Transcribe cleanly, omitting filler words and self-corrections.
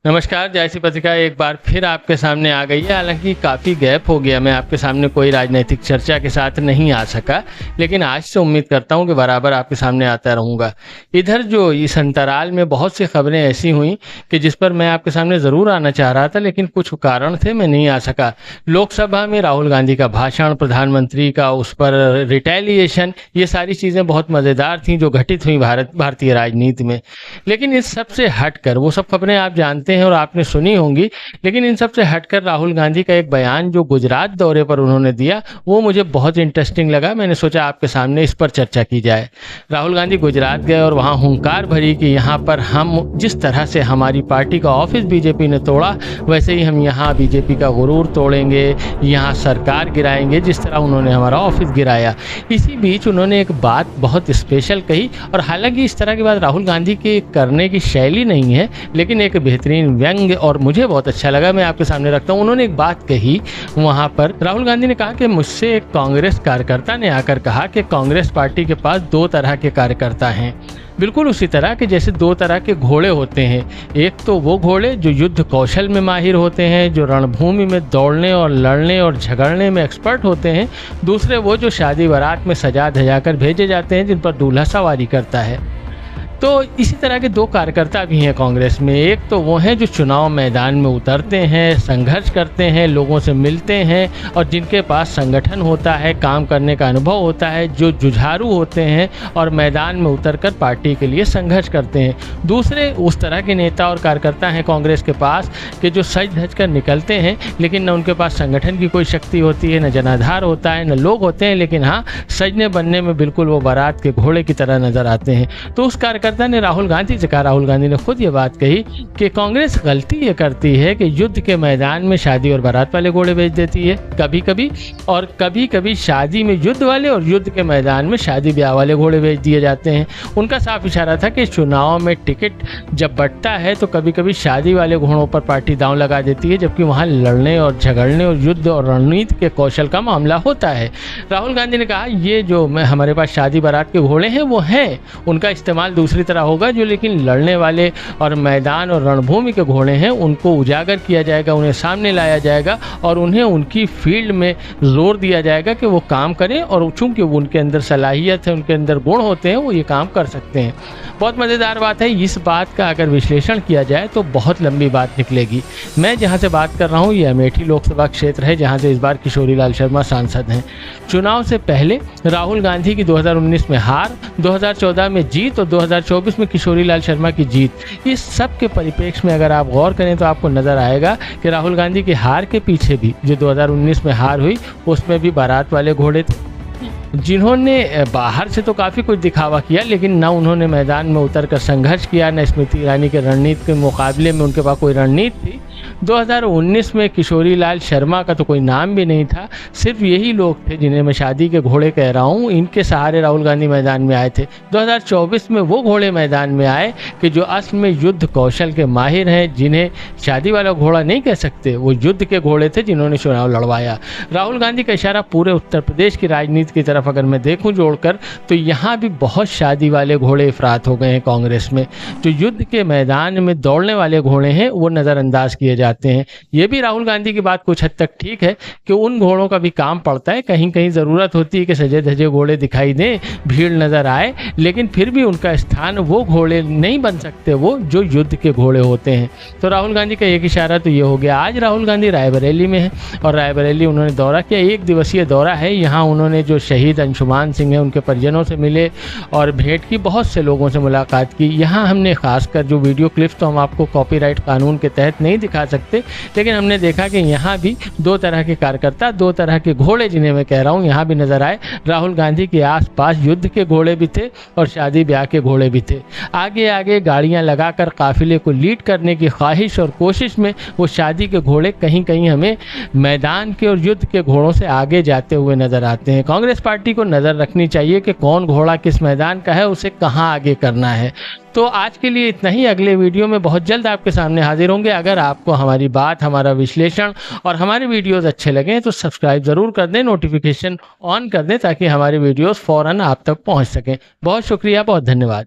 नमस्कार, जयसी पत्रिका एक बार फिर आपके सामने आ गई है। हालांकि काफ़ी गैप हो गया, मैं आपके सामने कोई राजनीतिक चर्चा के साथ नहीं आ सका, लेकिन आज से उम्मीद करता हूं कि बराबर आपके सामने आता रहूंगा। इधर जो इस अंतराल में बहुत सी खबरें ऐसी हुई कि जिस पर मैं आपके सामने ज़रूर आना चाह रहा था, लेकिन कुछ कारण थे मैं नहीं आ सका। लोकसभा में राहुल गांधी का भाषण, प्रधानमंत्री का उस पर रिटेलिएशन, ये सारी चीज़ें बहुत मज़ेदार थीं जो घटित हुई भारतीय राजनीति में। लेकिन इस सबसे हटकर, वो सब खबरें आप जानते हैं और आपने सुनी होंगी, लेकिन इन सब से हटकर राहुल गांधी का एक बयान जो गुजरात दौरे पर उन्होंने दिया, वो मुझे बहुत इंटरेस्टिंग लगा। मैंने सोचा आपके सामने इस पर चर्चा की जाए। राहुल गांधी गुजरात गए और वहाँ हुंकार भरी कि यहाँ पर हम जिस तरह से हमारी पार्टी का ऑफिस बीजेपी ने तोड़ा, वैसे ही हम यहाँ बीजेपी का गुरूर तोड़ेंगे, यहाँ सरकार गिराएंगे जिस तरह उन्होंने हमारा ऑफिस गिराया। इसी बीच उन्होंने एक बात बहुत स्पेशल कही, और हालांकि इस तरह की बात राहुल गांधी के करने की शैली नहीं है, लेकिन एक बेहतरीन व्यंग और मुझे बहुत अच्छा लगा, मैं आपके सामने रखता हूँ। उन्होंने एक बात कही वहाँ पर, राहुल गांधी ने कहा कि मुझसे एक कांग्रेस कार्यकर्ता ने आकर कहा कि कांग्रेस पार्टी के पास दो तरह के कार्यकर्ता हैं, बिल्कुल उसी तरह के जैसे दो तरह के घोड़े होते हैं। एक तो वो घोड़े जो युद्ध कौशल में माहिर होते हैं, जो रणभूमि में दौड़ने और लड़ने और झगड़ने में एक्सपर्ट होते हैं। दूसरे वो जो शादी बारात में सजा धजा कर भेजे जाते हैं, जिन पर दूल्हा सवारी करता है। तो इसी तरह के दो कार्यकर्ता भी हैं कांग्रेस में। एक तो वो हैं जो चुनाव मैदान में उतरते हैं, संघर्ष करते हैं, लोगों से मिलते हैं और जिनके पास संगठन होता है, काम करने का अनुभव होता है, जो जुझारू होते हैं और मैदान में उतरकर पार्टी के लिए संघर्ष करते हैं। दूसरे उस तरह के नेता और कार्यकर्ता हैं कांग्रेस के पास कि जो सज धज कर निकलते हैं, लेकिन न उनके पास संगठन की कोई शक्ति होती है, न जनाधार होता है, न लोग होते हैं, लेकिन हाँ, सजने बनने में बिल्कुल वो बारात के घोड़े की तरह नजर आते हैं। तो उस कार्यकर्ता ने राहुल गांधी से कहा, राहुल गांधी ने खुद ये बात कही कि कांग्रेस गलती ये करती है कि युद्ध के मैदान में शादी और बारात वाले घोड़े भेज देती है कभी कभी, और कभी कभी शादी में युद्ध वाले और युद्ध के मैदान में शादी ब्याह वाले घोड़े भेज दिए जाते हैं। उनका साफ इशारा था कि चुनाव में टिकट जब बंटता है तो कभी कभी शादी वाले घोड़ों पर पार्टी दांव लगा देती है, जबकि वहाँ लड़ने और झगड़ने और युद्ध और रणनीति के कौशल का मामला होता है। राहुल गांधी ने कहा ये जो हमारे पास शादी बारात के घोड़े हैं वो हैं, उनका इस्तेमाल दूसरी तरह होगा, जो लेकिन लड़ने वाले और मैदान और रणभूमि के घोड़े हैं उनको उजागर किया जाएगा, उन्हें सामने लाया जाएगा और उन्हें उनकी फील्ड में जोर दिया जाएगा कि वो काम करें, और चूंकि उनके अंदर सलाहियत है, उनके अंदर गुण होते हैं, वो ये काम कर सकते हैं। बहुत मज़ेदार बात है। इस बात का अगर विश्लेषण किया जाए तो बहुत लंबी बात निकलेगी। मैं जहाँ से बात कर रहा हूँ ये अमेठी लोकसभा क्षेत्र है, जहाँ से इस बार किशोरी लाल शर्मा सांसद हैं। चुनाव से पहले राहुल गांधी की 2019 में हार, 2014 में जीत और 2024 में किशोरी लाल शर्मा की जीत। इस सब के परिप्रेक्ष्य में अगर आप गौर करें तो आपको नज़र आएगा कि राहुल गांधी की हार के पीछे भी, जो 2019 में हार हुई, उसमें भी बारात वाले घोड़े थे, जिन्होंने बाहर से तो काफ़ी कुछ दिखावा किया, लेकिन ना उन्होंने मैदान में उतरकर संघर्ष किया, न स्मृति ईरानी के रणनीति के मुकाबले में उनके पास कोई रणनीति थी। 2019 में किशोरी लाल शर्मा का तो कोई नाम भी नहीं था, सिर्फ यही लोग थे जिन्हें मैं शादी के घोड़े कह रहा हूँ, इनके सहारे राहुल गांधी मैदान में आए थे। 2024 में वो घोड़े मैदान में आए कि जो असल में युद्ध कौशल के माहिर हैं, जिन्हें शादी वाला घोड़ा नहीं कह सकते, वो युद्ध के घोड़े थे जिन्होंने चुनाव लड़वाया। राहुल गांधी का इशारा पूरे उत्तर प्रदेश की राजनीति की तरफ अगर मैं देखूं जोड़कर, तो यहाँ भी बहुत शादी वाले घोड़े अफरात हो गए हैं कांग्रेस में। जो युद्ध के मैदान में दौड़ने वाले घोड़े हैं वो नज़रअंदाज किए जाते हैं। ये भी राहुल गांधी की बात कुछ हद तक ठीक है कि उन घोड़ों का भी काम पड़ता है, कहीं कहीं ज़रूरत होती है कि सजे धजे घोड़े दिखाई दें, भीड़ नज़र आए, लेकिन फिर भी उनका स्थान वो घोड़े नहीं बन सकते वो जो युद्ध के घोड़े होते हैं। तो राहुल गांधी का एक इशारा तो ये हो गया। आज राहुल गांधी रायबरेली में है और रायबरेली उन्होंने दौरा किया, 1 दिवसीय दौरा है। यहाँ उन्होंने जो शहीद अंशुमान सिंह है उनके परिजनों से मिले और भेंट की, बहुत से लोगों से मुलाकात की। यहाँ हमने खासकर जो वीडियो क्लिप्स तो हम आपको कॉपीराइट कानून के तहत नहीं दिखा सकते, लेकिन हमने देखा कि यहाँ भी दो तरह के कार्यकर्ता, दो तरह के घोड़े जिन्हें मैं कह रहा हूँ, यहाँ भी नजर आए। राहुल गांधी के आसपास युद्ध के घोड़े भी थे और शादी ब्याह के घोड़े भी थे। आगे आगे गाड़ियाँ लगाकर काफिले को लीड करने की ख्वाहिश और कोशिश में वो शादी के घोड़े कहीं कहीं हमें मैदान के और युद्ध के घोड़ों से आगे जाते हुए नजर आते हैं। कांग्रेस पार्टी को नज़र रखनी चाहिए कि कौन घोड़ा किस मैदान का है, उसे कहाँ आगे करना है। तो आज के लिए इतना ही। अगले वीडियो में बहुत जल्द आपके सामने हाजिर होंगे। अगर आपको हमारी बात, हमारा विश्लेषण और हमारे वीडियोस अच्छे लगें तो सब्सक्राइब ज़रूर कर दें, नोटिफिकेशन ऑन कर दें ताकि हमारे वीडियोस फ़ौरन आप तक पहुंच सकें। बहुत शुक्रिया, बहुत धन्यवाद।